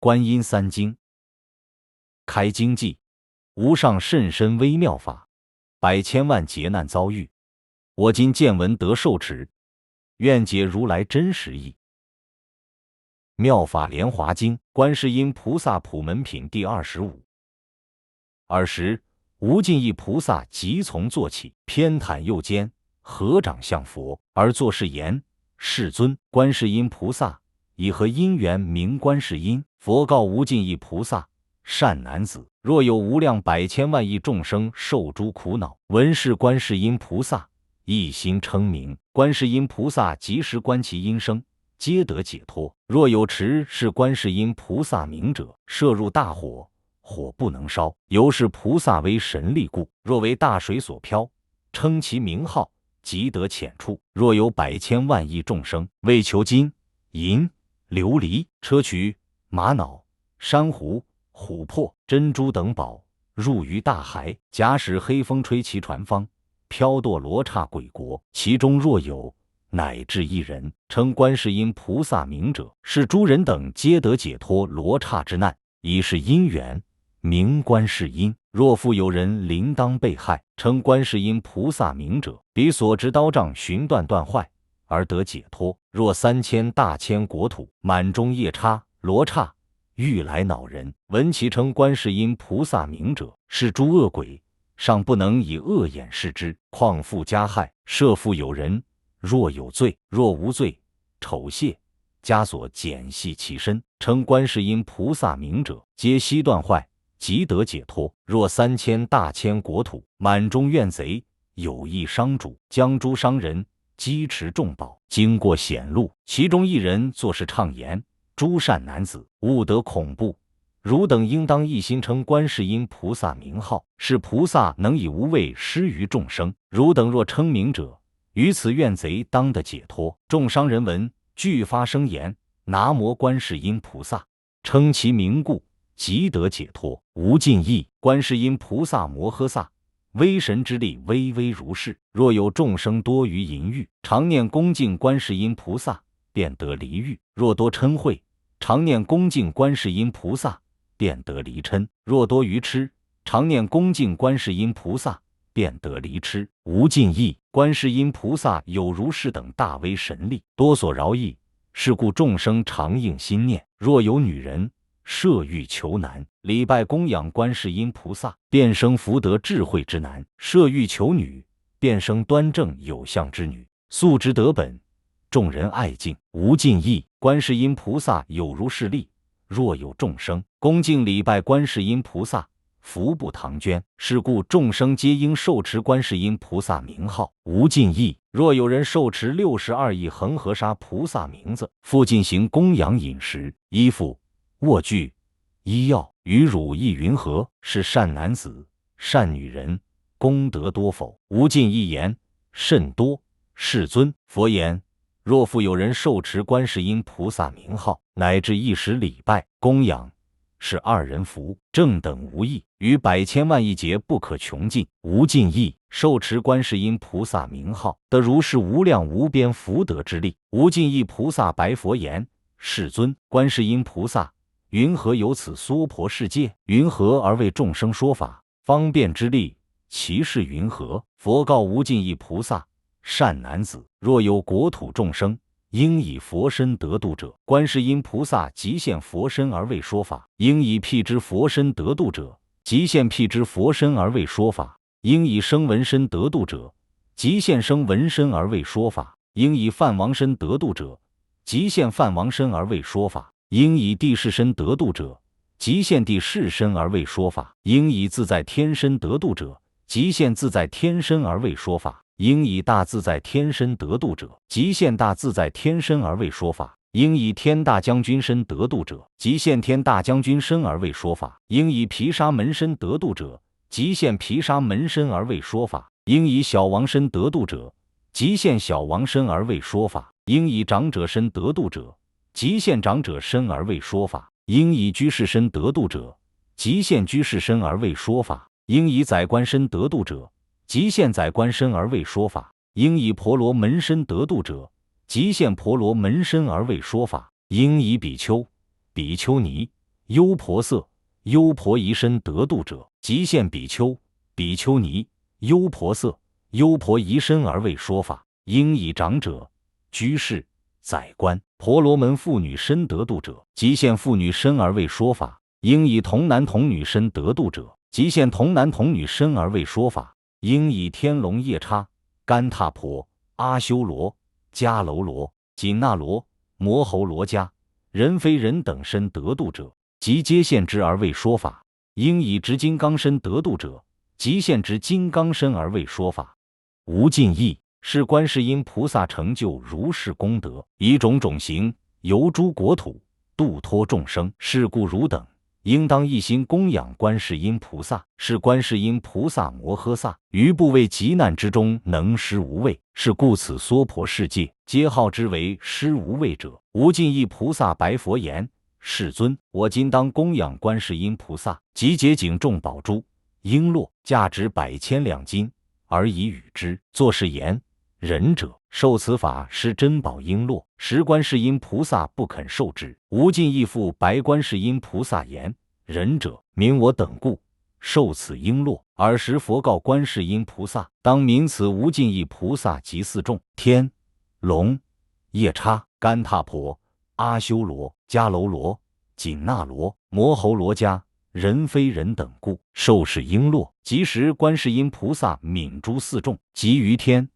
观音三经。开经记，无上甚深微妙法，百千万劫难遭遇，我今见闻得受持，愿解如来真实义。妙法莲华经，观世音菩萨普门品第25。尔时，无尽意菩萨即从坐起，偏袒右肩，合掌向佛，而作是言：世尊，观世音菩萨以何因缘名观世音？佛告无尽意菩萨：善男子，若有无量百千万亿众生受诸苦恼，闻是观世音菩萨，一心称名，观世音菩萨即时观其音声，皆得解脱。若有持是观世音菩萨名者，摄入大火，火不能烧，由是菩萨为神力故。若为大水所漂，称其名号，即得浅处。若有百千万亿众生为求金银琉璃砗磲玛瑙珊瑚琥珀珍珠等宝，入于大海，假使黑风吹其船方，飘堕罗刹鬼国。其中若有乃至一人称观世音菩萨名者，是诸人等皆得解脱罗刹之难，以是因缘名观世音。若复有人临当被害，称观世音菩萨名者，彼所执刀杖寻断断坏，而得解脱。若3000大千国土满中夜叉罗刹欲来恼人，闻其称观世音菩萨名者，是诸恶鬼尚不能以恶眼视之，况复加害。设复有人若有罪，若无罪，丑亵枷锁剪系其身，称观世音菩萨名者，皆悉断坏，即得解脱。若3000大千国土满中怨贼有意伤主，将诸商人击持重宝，经过险路，其中一人作是畅言：诸善男子，勿得恐怖，汝等应当一心称观世音菩萨名号，是菩萨能以无畏施于众生。汝等若称名者，于此怨贼当得解脱。众商人闻，俱发声言：南无观世音菩萨，称其名故，即得解脱。无尽意观世音菩萨摩诃萨，威神之力巍巍如是。若有众生多于淫欲，常念恭敬观世音菩萨，便得离欲；若多嗔恚，常念恭敬观世音菩萨，便得离嗔；若多愚痴，常念恭敬观世音菩萨，便得离痴。无尽意观世音菩萨有如是等大威神力，多所饶益，是故众生常应心念。若有女人设欲求男，礼拜供养观世音菩萨，便生福德智慧之男；设欲求女，便生端正有相之女。素质得本，众人爱敬。无尽意观世音菩萨有如是力，若有众生恭敬礼拜观世音菩萨，福不唐捐。是故众生皆应受持观世音菩萨名号。无尽意若有人受持62亿恒河沙菩萨名字，复进行供养饮食衣服卧具医药与汝意云何？是善男子善女人，功德多否？无尽意言：甚多。世尊，佛言：若复有人受持观世音菩萨名号，乃至一时礼拜供养，是二人福，正等无异，于百千万亿劫不可穷尽。无尽意受持观世音菩萨名号，得如是无量无边福德之力。无尽意菩萨白佛言：世尊，观世音菩萨云何有此娑婆世界？云何而为众生说法？方便之力，其事云何？佛告无尽意菩萨：善男子，若有国土众生应以佛身得度者，观世音菩萨即现佛身而为说法；应以辟支佛身得度者，即现辟支佛身而为说法；应以声闻身得度者，即现声闻身而为说法；应以梵王身得度者，即现梵王身而为说法；应以地势身得度者，即现地势身而为说法；应以自在天身得度者，即现自在天身而为说法；应以大自在天身得度者，即现大自在天身而为说法；应以天大将军身得度者，即现天大将军身而为说法；应以毗沙门身得度者，即现毗沙门身而为说法；应以小王身得度者，即现小王身而为说法；应以长者身得度者，即现长者身而为说法；应以居士身得度者，即现居士身而为说法；应以宰官身得度者，即现宰官身而为说法；应以婆罗门身得度者，即现婆罗门身而为说法；应以比丘、比丘尼、优婆塞、优婆夷身得度者，即现比丘、比丘尼、优婆塞、优婆夷身而为说法。应以长者、居士、宰官、婆罗门妇女身得度者，即现妇女身而为说法。应以童男童女身得度者，即现童男童女身而为说法。应以天龙夜叉、干闼婆、阿修罗、迦楼罗、紧那罗、摩喉罗伽、人非人等身得度者，即皆现之而为说法。应以执金刚身得度者，即现执金刚身而为说法。无尽意，是观世音菩萨成就如是功德，以种种形游诸国土，度脱众生。是故汝等应当一心供养观世音菩萨，是观世音菩萨摩诃萨于部位极难之中能施无畏。是故此娑婆世界皆号之为施无畏者。无尽意菩萨白佛言：世尊，我今当供养观世音菩萨，即结警众宝珠、璎珞，价值100千两金，而以与之。作是言：仁者受此法施珍宝璎珞，时观世音菩萨不肯受之。无尽意复白观世音菩萨言：仁者明我等故，受此璎珞。尔时佛告观世音菩萨：当明此无尽意菩萨及四众天龙夜叉、干闼婆、阿修罗、迦楼罗、紧那罗、摩喉罗伽、人非人等故，受是璎珞。即时观世音菩萨悯诸四众，及于天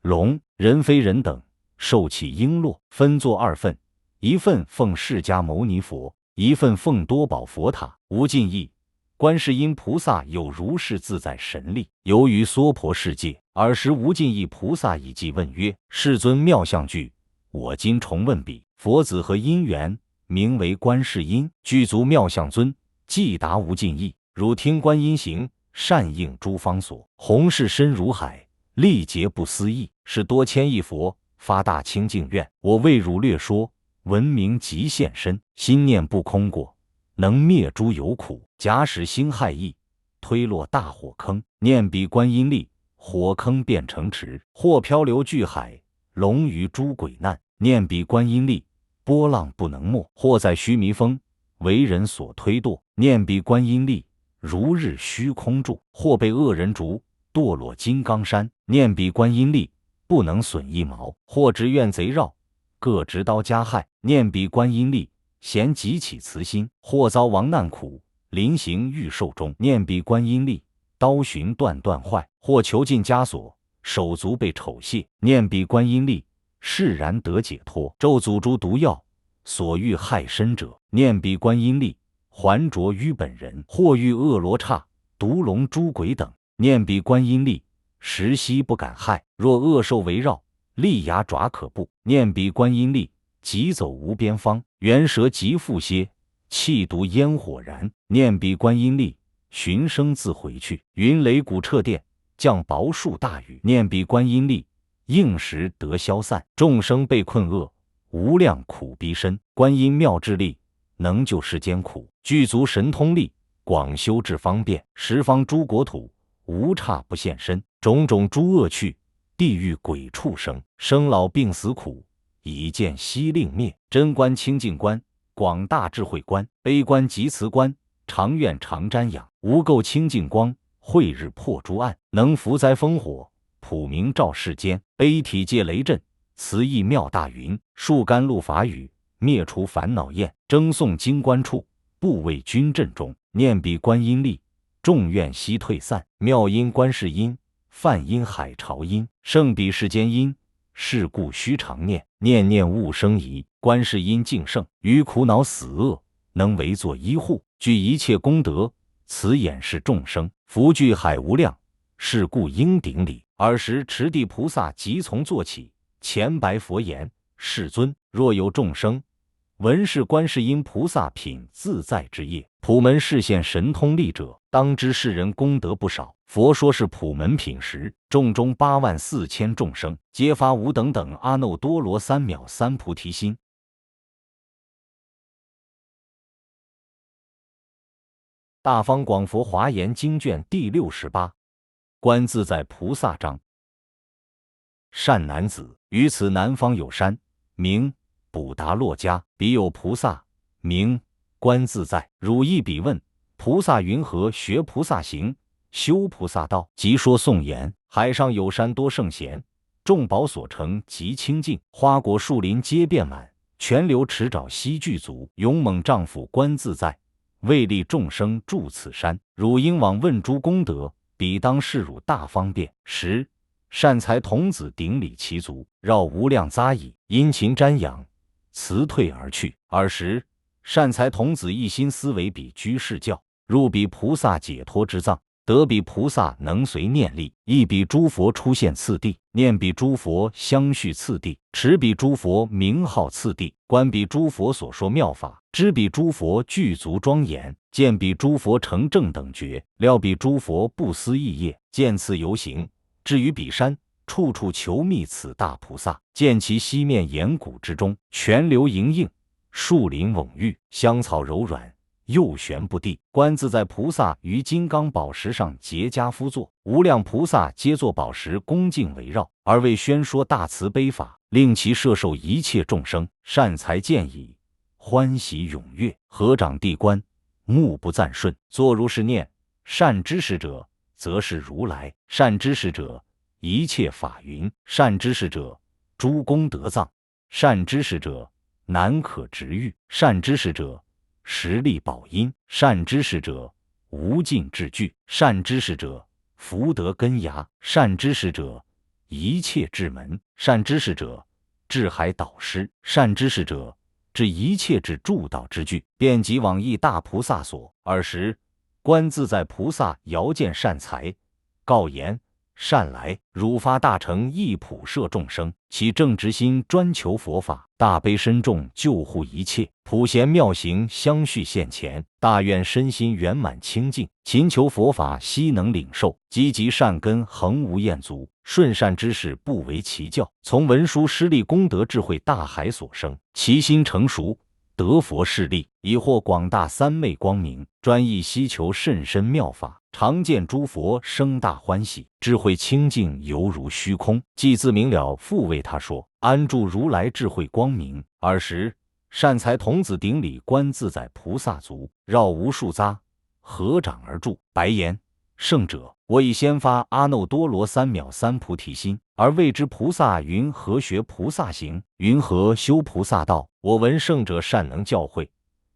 龙人非人等，受其璎珞，分作2份，一份奉释迦牟尼佛，一份奉多宝佛塔。无尽意观世音菩萨有如是自在神力，游于娑婆世界。尔时无尽意菩萨以偈问曰：世尊妙相具，我今重问彼，佛子何因缘，名为观世音？具足妙相尊，即答无尽意：汝听观音行，善应诸方所，弘誓深如海，力竭不思议。是多千亿佛发大清净愿，我为汝略说，闻名即现身，心念不空过，能灭诸有苦。假使心害意，推落大火坑，念彼观音力，火坑变成池，或漂流巨海，龙于诸鬼难。念彼观音力，波浪不能没，或在须弥峰，为人所推堕。念彼观音力，如日虚空住，或被恶人逐，堕落金刚山。念彼观音力，不能损一毛，或执怨贼绕，各执刀加害。念彼观音力，咸极起慈心，或遭亡难苦，临行欲受中。念彼观音力，刀寻断坏，或囚禁枷锁，手足被丑亵。念彼观音力，释然得解脱，咒诅诸毒药，所欲害身者。念彼观音力，还着于本人，或遇恶罗刹、毒龙、诸鬼等。念彼观音力，时息不敢害，若恶兽围绕，利牙爪可怖。念彼观音力，疾走无边方，猿蛇疾复歇，气毒烟火燃。念彼观音力，寻声自回去，云雷鼓掣电，降雹数大雨。念彼观音力，应时得消散，众生被困厄，无量苦逼身。观音妙智力，能救世间苦，具足神通力，广修智方便，十方诸国土，无刹不现身。种种诸恶趣，地狱鬼畜生，生老病死苦，一见悉令灭。真观清净观，广大智慧观，悲观及慈观，常愿常瞻仰。无垢清净光，慧日破诸暗，能伏灾风火，普明照世间。悲体界雷震，慈意妙大云，树甘露法雨，灭除烦恼焰。争诵经观处，不畏军阵中。念彼观音力，众怨悉退散。妙音观世音，梵音海潮音，胜彼世间音。是故须常念，念念勿生疑。观世音净圣，于苦恼死厄，能为作依护，具一切功德，此演示众生，福聚海无量。是故应顶礼。尔时持地菩萨即从坐起，前白佛言：世尊，若有众生闻是观世音菩萨品自在之业，普门示现神通力者，当知世人功德不少。佛说是普门品时，众中84000众生，皆发无等等阿耨多罗三藐三菩提心。大方广佛华严经卷第68，观自在菩萨章。善男子，于此南方有山，名补达洛迦，彼有菩萨，名观自在。汝一笔问，菩萨云何学菩萨行，修菩萨道？即说颂言：海上有山多圣贤，众宝所成极清净，花果树林皆遍满，泉流池沼悉具足。勇猛丈夫观自在，为利众生住此山。汝应往问诸功德，彼当示汝大方便。10. 善财童子顶礼其足，绕无量匝缢，殷勤瞻仰，辞退而去。20. 善财童子一心思维彼居士教，入彼菩萨解脱之藏，得彼菩萨能随念力，忆彼诸佛出现次第，念彼诸佛相续次第，持彼诸佛名号次第，观彼诸佛所说妙法，知彼诸佛具足庄严，见彼诸佛成正等觉，料彼诸佛不思议业，见次游行，至于彼山，处处求觅此大菩萨，见其西面岩谷之中，泉流盈映，树林蓊郁，香草柔软，右旋不地。观自在菩萨于金刚宝石上结跏趺坐，无量菩萨皆作宝石恭敬围绕，而为宣说大慈悲法，令其摄受一切众生。善财见已，欢喜踊跃，合掌地观，目不暂顺，作如是念：善知识者，则是如来；善知识者，一切法云；善知识者，诸功德藏；善知识者，难可值喻；善知识者，实力宝音；善知识者，无尽智具；善知识者，福德根芽；善知识者，一切智门；善知识者，智海导师；善知识者，知一切之助道之具，便即往诣大菩萨所。20. 观自在菩萨遥见善财，告言：善来，汝发大乘义普摄众生，其正直心专求佛法，大悲深重救护一切，普贤妙行相续现前，大愿身心圆满清净，勤求佛法悉能领受，积极善根恒无厌足，顺善知识不为其教，从文殊师利功德智慧大海所生，其心成熟，得佛势力，以获广大三昧光明，专意希求甚深妙法，常见诸佛生大欢喜，智慧清净犹如虚空，既自明了，复为他说，安住如来智慧光明。20. 善财童子顶礼观自在菩萨足，绕无数匝，合掌而住，白言：圣者，我已先发阿耨多罗三藐三菩提心，而未知菩萨云何学菩萨行，云何修菩萨道。我闻圣者善能教诲，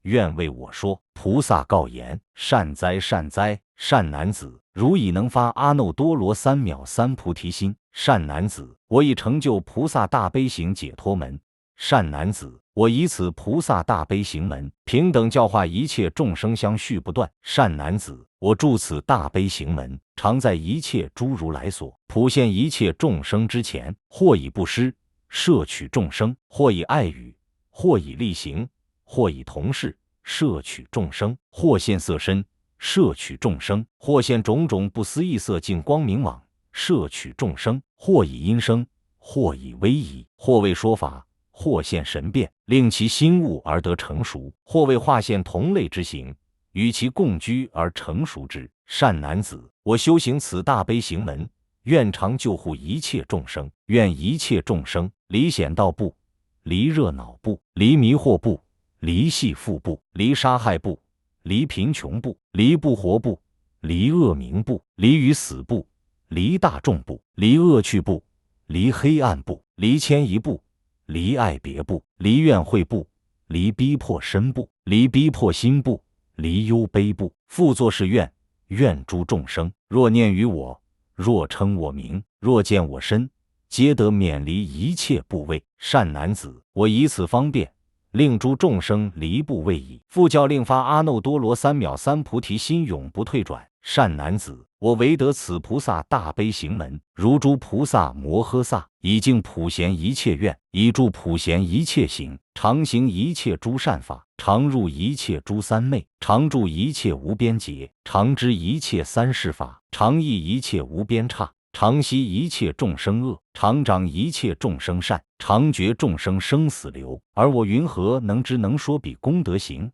愿为我说。菩萨告言：善哉善哉，善男子，汝已能发阿耨多罗三藐三菩提心。善男子，我已成就菩萨大悲行解脱门。善男子，我以此菩萨大悲行门，平等教化一切众生相续不断。善男子，我住此大悲行门，常在一切诸如来所，普现一切众生之前，或以布施摄取众生，或以爱语，或以力行，或以同事摄取众生，或现色身摄取众生，或现种种不思议色境光明网摄取众生，或以音声，或以威仪，或为说法，或现神变，令其心悟而得成熟，或为化现同类之形，与其共居而成熟之。善男子，我修行此大悲行门，愿常救护一切众生，愿一切众生离险道不，离热恼不，离迷惑不，离系缚不，离杀害不，离贫穷不，离不活不，离恶名不，离于死不，离大众不，离恶趣不，离黑暗不，离迁移不，离爱别不，离怨恚不，离逼迫身不，离逼迫心不，离忧悲不。复作是愿：愿诸众生若念于我，若称我名，若见我身，皆得免离一切怖畏。善男子，我以此方便，令诸众生离怖畏矣。复教令发阿耨多罗三藐三菩提心，永不退转。善男子，我唯得此菩萨大悲行门，如诸菩萨摩诃萨，以净普贤一切愿，以助普贤一切行，常行一切诸善法，常入一切诸三昧，常住一切无边劫，常知一切三世法，常益一切无边刹，常息一切众生恶，常长一切众生善，常觉众生生死流。而我云何能知能说彼功德行？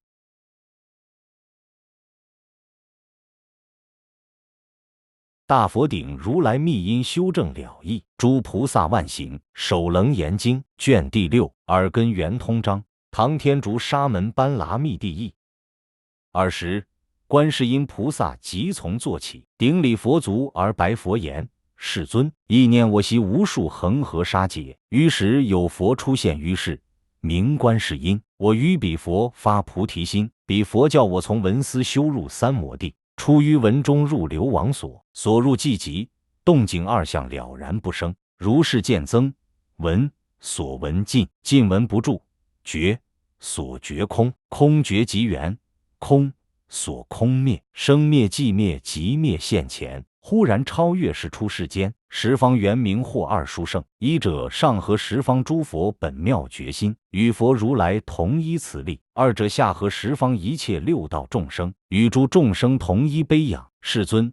大佛顶如来密因修正了义，诸菩萨万行，首楞严经卷第6，耳根圆通章，唐天竺沙门般剌密地译。尔时，观世音菩萨即从坐起，顶礼佛足而白佛言：世尊，意念我习无数恒河沙劫，于时有佛出现于世，名观世音。我于彼佛发菩提心，彼佛教我从文思修入三摩地，出于文中入流王所，所入寂极，动静二相了然不生。如是见增，闻所闻尽，尽闻不住，觉所觉空，空觉即圆，空所空灭，生灭寂灭即灭现前，忽然超越是出世间。十方圆明或二殊胜，一者上合十方诸佛本妙觉心，与佛如来同依此力；二者下合十方一切六道众生，与诸众生同依悲仰。世尊，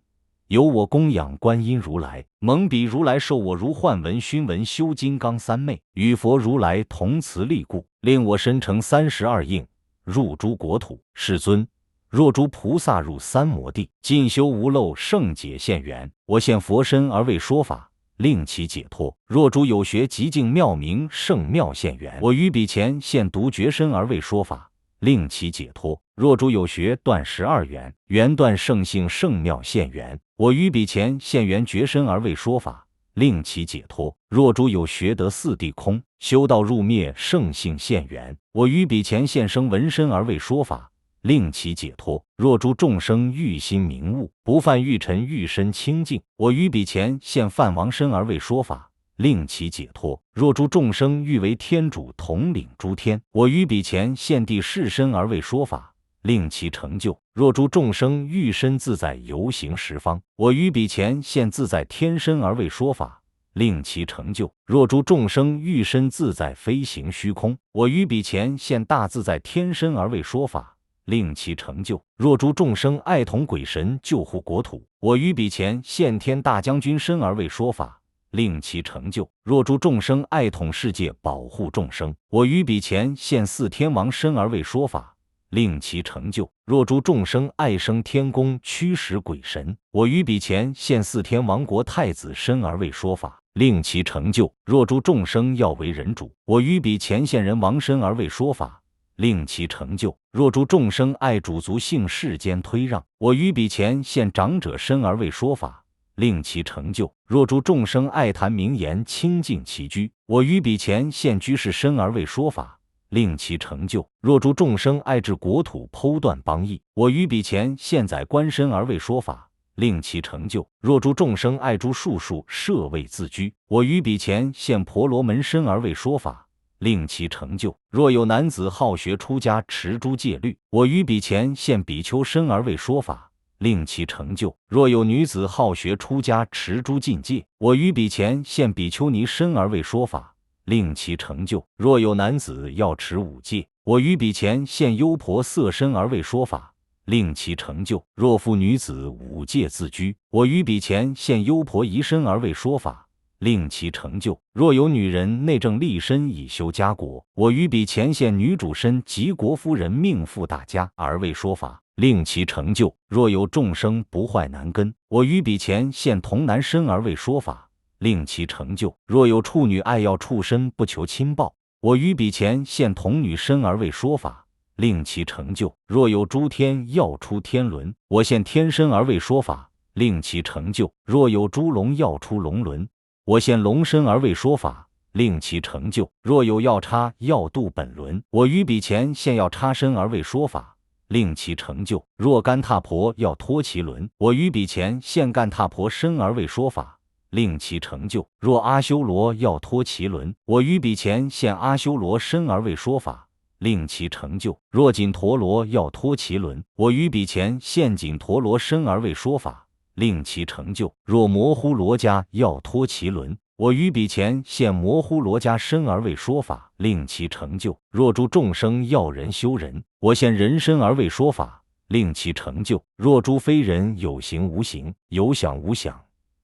由我供养观音如来，蒙彼如来授我如幻闻熏闻修金刚三昧，与佛如来同慈力故，令我身成32应，入诸国土。世尊，若诸菩萨入三摩地，尽修无漏圣解现缘，我现佛身而为说法，令其解脱；若诸有学极净妙明圣妙现缘，我于彼前现独觉身而为说法，令其解脱；若诸有学断12缘，缘断圣性圣妙现缘，我于彼前现缘觉身而为说法，令其解脱；若诸有学得四谛空，修道入灭圣性现缘，我于彼前现生闻身而为说法，令其解脱；若诸众生欲心明悟，不犯欲尘欲身清净，我于彼前现梵王身而为说法，令其解脱；若诸众生欲为天主统领诸天，我于彼前现地势身而为说法，令其成就；若诸众生欲身自在游行十方，我于彼前现自在天身而为说法，令其成就；若诸众生欲身自在飞行虚空，我于彼前现大自在天身而为说法，令其成就；若诸众生爱统鬼神救护国土，我于彼前现天大将军身而为说法，令其成就；若诸众生爱统世界保护众生，我于彼前现四天王身而为说法，令其成就；若诸众生爱生天宫驱使鬼神，我于彼前现四天王国太子身而为说法，令其成就；若诸众生要为人主，我于彼前现人王身而为说法，令其成就；若诸众生爱主族姓世间推让，我于彼前现长者身而为说法，令其成就；若诸众生爱谈名言清净其居，我于彼前现居士身而为说法，令其成就；若诸众生爱治国土剖断邦邑，我于彼前现宰官身而为说法，令其成就；若诸众生爱诸术数设位自居，我于彼前现婆罗门身而为说法，令其成就；若有男子好学出家持诸戒律，我于彼前现比丘身而为说法，令其成就；若有女子好学出家持诸禁戒，我于彼前现比丘尼身而为说法，令其成就；若有男子要持五戒，我于彼前现优婆塞身而为说法，令其成就；若妇女子五戒自居，我于彼前现优婆夷身而为说法，令其成就；若有女人内政立身以修家国，我于彼前现女主身及国夫人命妇大家而为说法，令其成就；若有众生不坏男根，我于彼前现童男身而为说法，令其成就；若有处女爱要畜身不求亲报，我于彼前现童女身而为说法，令其成就；若有诸天要出天轮，我现天身而为说法，令其成就；若有诸龙要出龙轮，我现龙身而为说法，令其成就；若有要叉要度本轮，我于彼前现要叉身而为说法，令其成就；若干闼婆要脱其轮，我于彼前现干闼婆身而为说法，令其成就；若阿修罗要脱其轮，我于彼前现阿修罗身而为说法，令其成就；若紧陀罗要脱其轮，我于彼前现紧陀罗身而为说法，令其成就；若摩呼罗伽要脱其轮，我于彼前现摩呼罗伽身而为说法，令其成就；若诸众生要人修人，我现人身而为说法，令其成就；若诸非人有形无形，有想无想，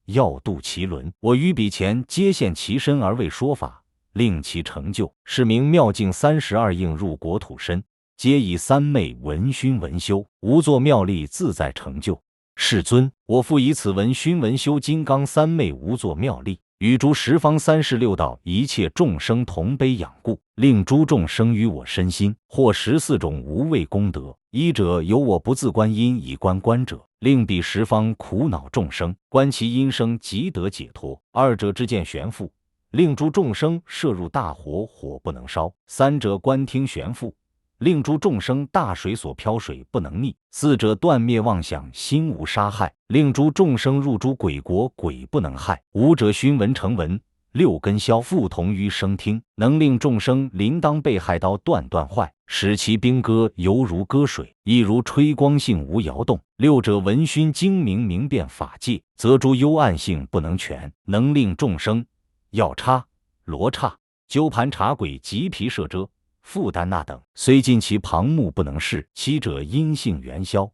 要度其轮，我于彼前皆现其身而为说法，令其成就。是名妙境32应入国土身，皆以三昧闻熏闻修，无作妙力自在成就。世尊，我复以此闻熏闻修金刚三昧无作妙力，与诸十方36道一切众生同悲仰故，令诸众生于我身心，或14种无畏功德。一者由我不自观因以观观者，令彼十方苦恼众生观其因生即得解脱；二者知见玄复，令诸众生摄入大火，火不能烧；三者观听玄复，令诸众生大水所漂，水不能溺；四者断灭妄想，心无杀害，令诸众生入诸鬼国，鬼不能害；五者熏闻成闻，六根消复同于声听，能令众生临当被害刀断坏，使其兵戈犹如割水，亦如吹光性无摇动。六者闻熏精明，明辨法界，则诸幽暗性不能全，能令众生药叉、罗刹、鸠盘茶鬼、吉毗舍遮、复丹那等，虽尽其旁目不能视。七者因性元消，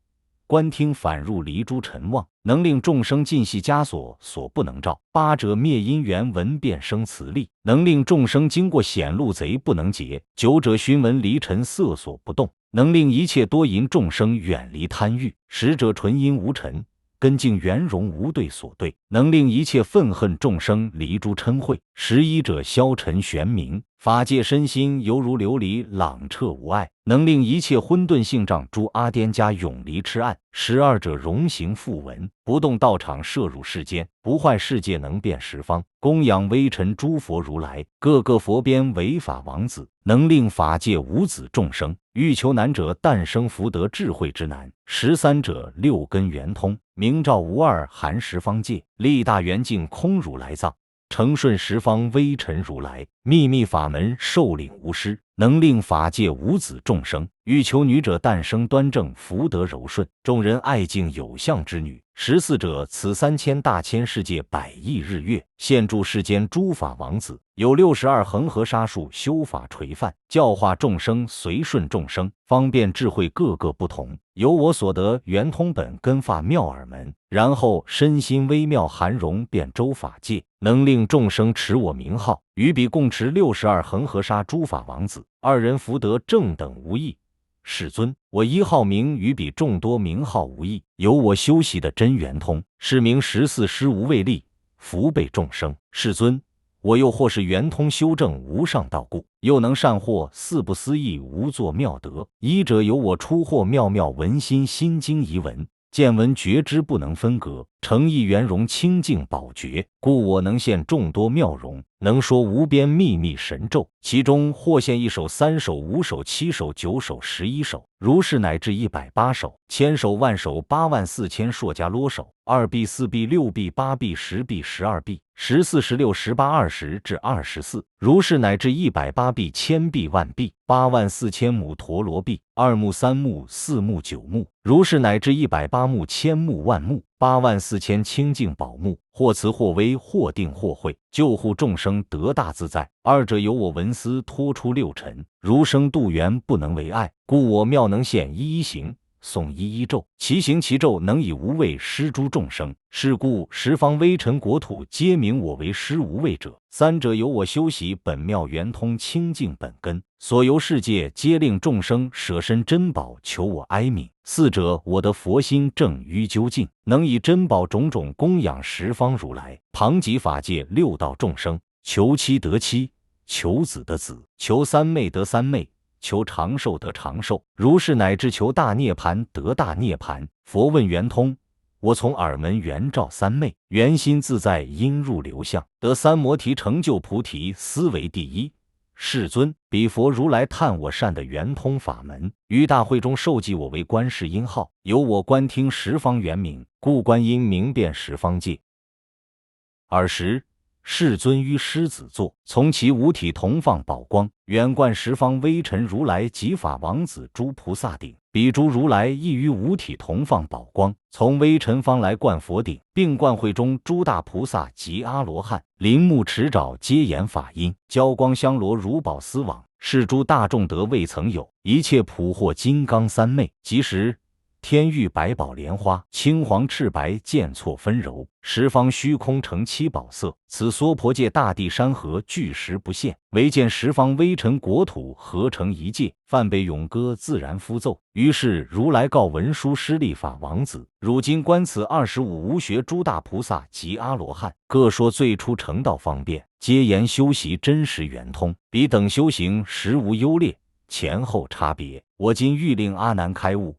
观听反入离诸尘妄，能令众生尽系枷锁，所不能照。八者灭因缘，闻变生慈力，能令众生经过险路，贼不能劫。九者熏闻离尘色所不动，能令一切多淫众生远离贪欲。十者纯阴无尘，根净圆融无对所对，能令一切愤恨众生离诸嗔恚。11者消沉玄明，法界身心犹如琉璃朗彻无碍，能令一切混沌性障诸阿颠家永离痴暗。12者容形复闻，不动道场摄入世间，不坏世界，能变十方，供养微尘诸佛如来，各个佛边为法王子，能令法界无子众生欲求难者诞生福德智慧之难。13者六根圆通，明照无二，含十方界，力大圆净，空如来藏，承顺十方微尘如来，秘密法门受领无失，能令法界无子众生欲求女者诞生端正，福德柔顺，众人爱敬有相之女。14者此3000大千世界100亿日月，现住世间诸法王子，有62恒河沙数修法垂范，教化众生，随顺众生，方便智慧各个不同，由我所得圆通本根法妙耳门，然后身心微妙含容遍周法界，能令众生持我名号，与彼共持62恒河沙诸法王子，二人福德正等无异。世尊，我一号名与彼众多名号无异，有我修习的真圆通，是名14施无畏力，福备众生。世尊，我又或是圆通修正无上道故，又能善获4不思议无作妙德。一者有我出获妙妙文心心经遗文，见闻觉知不能分隔，诚意圆融清净宝觉，故我能现众多妙容，能说无边秘密神咒，其中或现1首、3首、5首、7首、9首、11首，如是乃至180首、千首、万首、84000硕迦罗首，2臂、4臂、6臂、8臂、10臂、12臂、14、16、18、20至24，如是乃至180臂、千臂、万臂、84000母陀罗臂，2目、3目、4目、9目，如是乃至180目、千目、万目、84000清净宝目，或慈或威，或定或慧，救护众生得大自在。二者由我闻思脱出六尘，如生度缘不能为爱，故我妙能现一一行，诵一一咒，其行其咒能以无畏施诸众生，是故十方微尘国土皆名我为施无畏者。三者由我修习本妙圆通清净本根，所游世界皆令众生舍身珍宝求我哀悯。四者我得佛心正于究竟，能以珍宝种种供养十方如来，旁及法界六道众生，求妻得妻，求子得子，求三昧得三昧，求长寿得长寿，如是乃至求大涅盘得大涅盘。佛问圆通，我从耳门圆照三昧，圆心自在因入流相，得三摩提成就菩提，思为第一。世尊，彼佛如来叹我善的圆通法门，于大会中授记我为观世音号，由我观听十方圆明，故观音明遍十方界。尔时世尊于狮子座，从其五体同放宝光，远观十方微尘如来及法王子诸菩萨顶。彼诸如来亦于五体同放宝光，从微尘方来灌佛顶，并灌会中诸大菩萨及阿罗汉，林木池沼皆言法音，交光香罗如宝丝网，是诸大众德未曾有，一切普获金刚三昧。即时天玉百宝莲花，青黄赤白渐错纷糅，十方虚空成七宝色。此娑婆界大地山河巨石不现，唯见十方微尘国土合成一界。梵呗咏歌自然敷奏。于是如来告文殊师利法王子：汝今观此25无学诸大菩萨及阿罗汉，各说最初成道方便，皆言修习真实圆通，彼等修行实无优劣，前后差别。我今欲令阿难开悟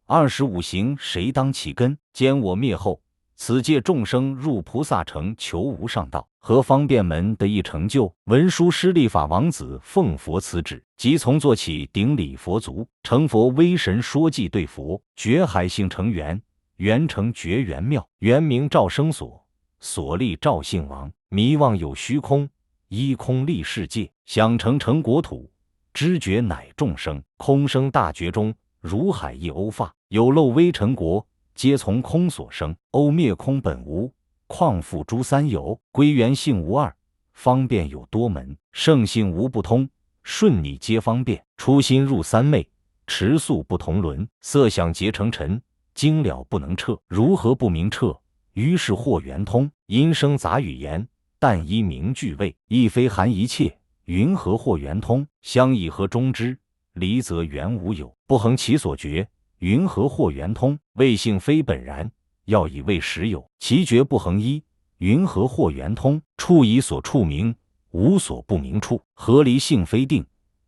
，25行谁当其根？兼我灭后，此界众生入菩萨城求无上道，何方便门得以成就？文殊师利法王子奉佛此旨，即从坐起，顶礼佛足，成佛威神说偈对佛：觉海性成圆，圆成觉圆妙，圆明照生所，所立照性王。迷妄有虚空，依空立世界，想成国土，知觉乃众生。空生大觉中，如海一欧发，有漏微尘国，皆从空所生。欧灭空本无，况复诸三有？归元性无二，方便有多门。圣性无不通，顺你皆方便。初心入三昧，持宿不同伦。色想结成尘，精了不能彻。如何不明彻？于是或圆通。音声杂语言，但依名具位，亦非含一切。云何或圆通？相以何中之？离则原无有，不恒其所觉。云何或圆通？谓性非本然，要以为实有。其觉不恒一，云何或圆通？处以所处名，无所不明处。合离性非定，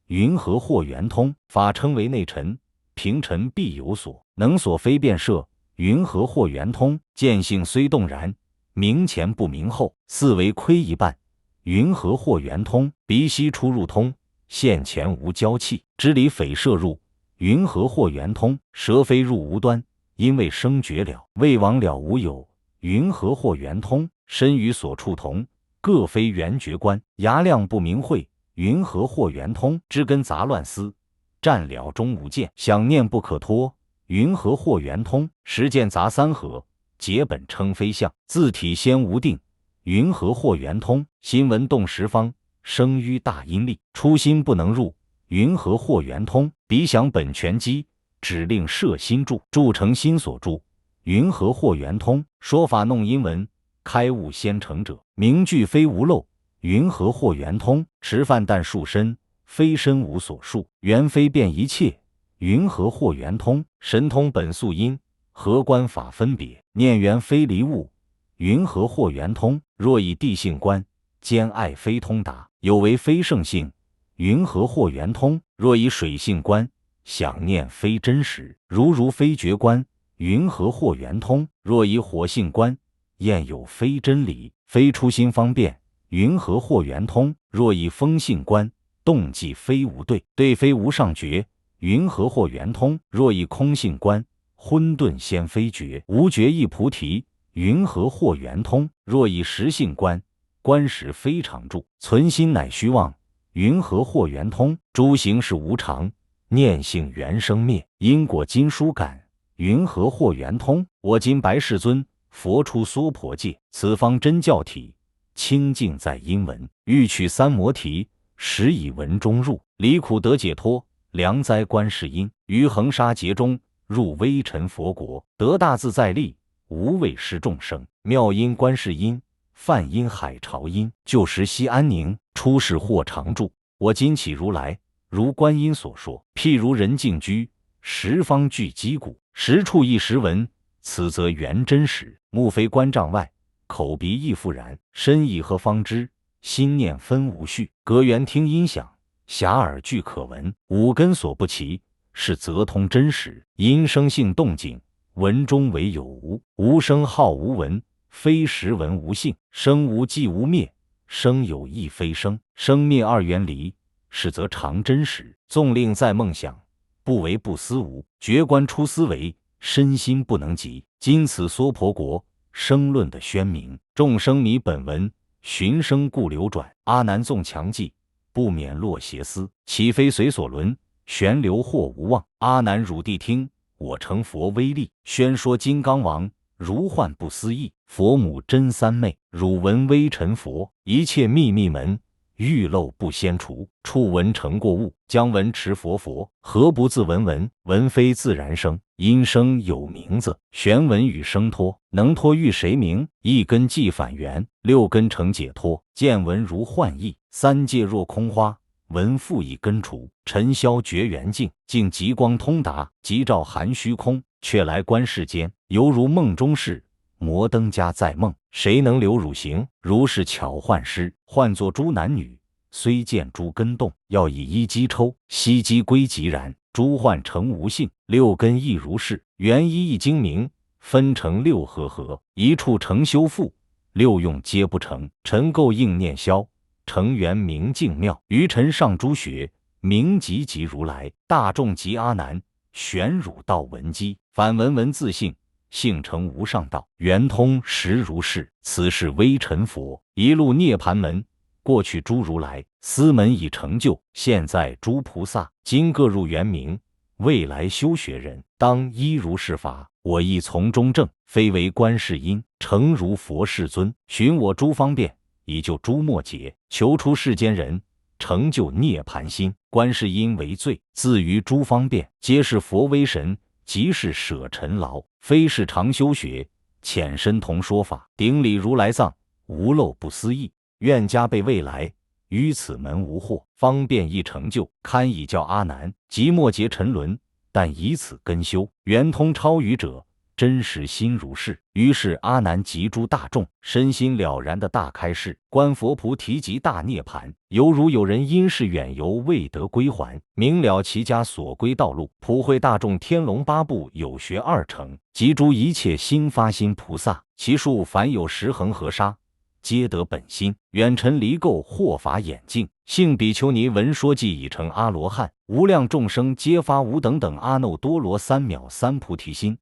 云何或圆通？法称为内尘，平尘必有所，能所非变设。云何或圆通？见性虽动然，明前不明后，似为亏一半。云何或圆通？鼻息出入通，现前无交气。知理匪摄入，云何或圆通？舌非入无端，因为生觉了，未往了无有。云何或圆通？身与所处同，各非圆觉观。牙量不明慧，云何或圆通？知根杂乱思，占了终无见。想念不可脱，云何或圆通？实见杂三合，结本称非相。自体先无定，云何或圆通？心闻动十方，生于大阴力，初心不能入，云何或圆通？彼想本全机，指令摄心住，住成心所住，云何或圆通？说法弄阴文，开悟先成者，名句非无漏，云何或圆通？持饭但束身，非身无所束，缘非变一切，云何或圆通？神通本素因，何观法分别？念缘非离物，云何或圆通？若以地性观，兼爱非通达，有为非圣性，云何或圆通？若以水性观，想念非真实，如非觉观，云何或圆通？若以火性观，验有非真理，非初心方便，云何或圆通？若以风性观，动即非无对，对非无上觉，云何或圆通？若以空性观，混沌先非觉，无觉亦菩提，云何或圆通？若以实性观，观时非常住，存心乃虚妄，云何或圆通？诸行是无常，念性缘生灭，因果今殊感，云何或圆通？我今白世尊，佛出娑婆界，此方真教体，清净在因闻，欲取三摩提，实以文中入，离苦得解脱，良哉观世音！于恒沙劫中，入微尘佛国，得大自在力，无畏施众生。妙音观世音，梵音海潮音，就时悉安宁，出世或常住。我今起如来，如观音所说，譬如人静居，十方具击鼓，十处一时闻，此则圆真实。目非观障外，口鼻亦复然，身意何方知？心念分无序，隔缘听音响，遐迩俱可闻。五根所不齐，是则通真实。因生性动静，闻中唯有无，无声号无闻，非实闻无性。生无即无灭，生有亦非生，生灭二缘离，是则常真实。纵令在梦想，不为不思无，觉观出思维，身心不能及。今此娑婆国，生论的宣明，众生迷本文，寻声故流转。阿难纵强记，不免落邪思，岂非随所轮，旋流或无望。阿难汝谛听，我成佛威力，宣说金刚王，如幻不思议。佛母真三昧，汝闻微尘佛，一切秘密门，欲漏不先除，触闻成过物，将闻持佛佛，何不自闻闻？闻非自然生，因生有名字，玄闻与生脱，能脱欲谁名？一根即反缘，六根成解脱，见闻如幻意，三界若空花。闻复一根除，尘消绝缘境，境极光通达，即照含虚空，却来观世间，犹如梦中事。摩登家在梦，谁能留汝行？如是巧幻师，唤作诸男女，虽见诸根动，要以一机抽，悉机归即然。诸幻成无性，六根亦如是，元一一精明，分成六合，一处成修复，六用皆不成，尘垢应念消。成圆明净妙，于尘上诸学，名即如来，大众即阿难，玄汝道闻机，反闻闻自性，性成无上道，圆通实如是。此是微尘佛，一路涅盘门，过去诸如来，斯门已成就，现在诸菩萨，今各入圆明，未来修学人，当依如是法。我亦从中证，非为观世音，诚如佛世尊，寻我诸方便，以救诸末劫，求出世间人，成就涅盘心。观世音为最，自于诸方便，皆是佛威神，即是舍尘劳，非是常修学，浅深同说法，顶礼如来藏，无漏不思议。愿加倍未来，于此门无惑，方便易成就，堪以教阿难，即末劫沉沦，但以此根修，圆通超于者，真实心如是。于是阿难及诸大众身心了然的大开示，观佛菩提及大涅盘，犹如有人因事远游未得归还，明了其家所归道路，普惠大众天龙八部有学二乘，及诸一切心发心菩萨，其数凡有十恒河沙，皆得本心，远尘离垢，获法眼净。幸比丘尼闻说记已成阿罗汉，无量众生皆发无等等阿耨多罗三藐三菩提心。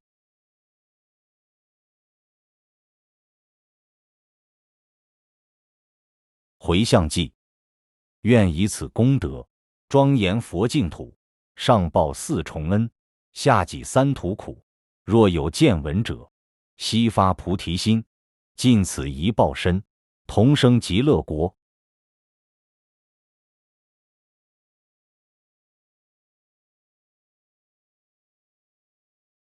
回向记，愿以此功德，庄严佛净土，上报四重恩，下济三途苦。若有见闻者，悉发菩提心，尽此一报身，同生极乐国。